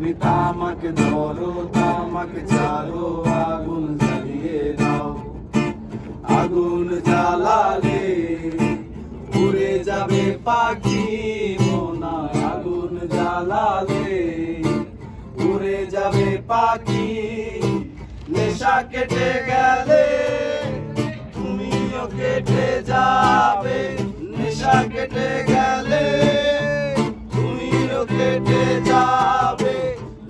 তুমি তামাক ধরো তামাক ছাড়ো আগুন জ্বালিয়ে দাও আগুন জ্বালালে উড়ে যাবে পাখি মোনা আগুন জ্বালালে উড়ে যাবে পাখি নেশা কেটে গেলে তুমিও কেটে যাবে নেশা কেটে গেলে তুমিও কেটে যাবে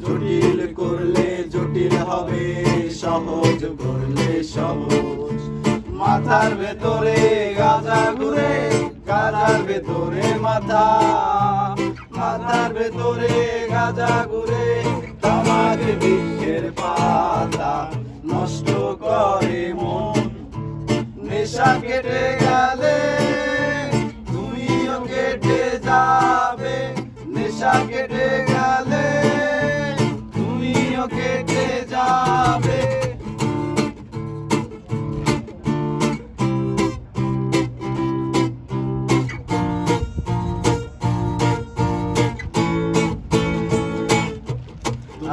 জটিল করলে জটিল হবে সহজ করলে সহজ মাথার ভেতরে গাজা ঘুরে গাজার ভেতরে মাথা মাথার ভেতরে গাজা ঘুরে তামাক বৃক্ষের পাতা নষ্ট করে মন নেশা কেটে গেলে তুমিও কেটে যাবে নেশা কেটে গেলে তুমিও কেটে যাবে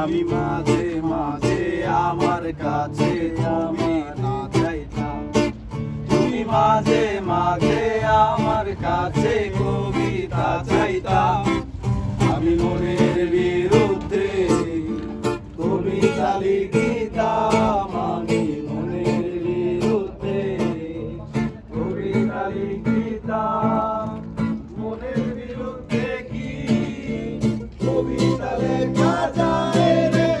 আমি মাঝে মাঝে আমার কাছে আমি না চাইতাম তুমি মাঝে মাঝে আমার কাছে কবিতা চাইতাম আমি মনের বিরুদ্ধে কবিতা লিখিতাম আমি মনের বিরুদ্ধে কবিতা লিখিতাম মনের বিরুদ্ধে কি কবিতা লেখা যায় রে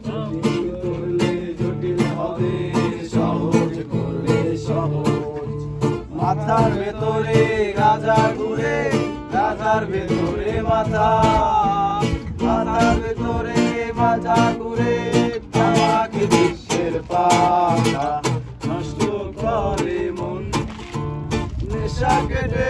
জটিল করলে জটিল হবে সহজ করলে সহজ মাথার ভেতরে গাজা ঘুরে গাজার ভেতরে মাথা মাথার ভেতরে গাজা ঘুরে তামাক বৃক্ষের পাতা নষ্ট করে মন নেশা কেটে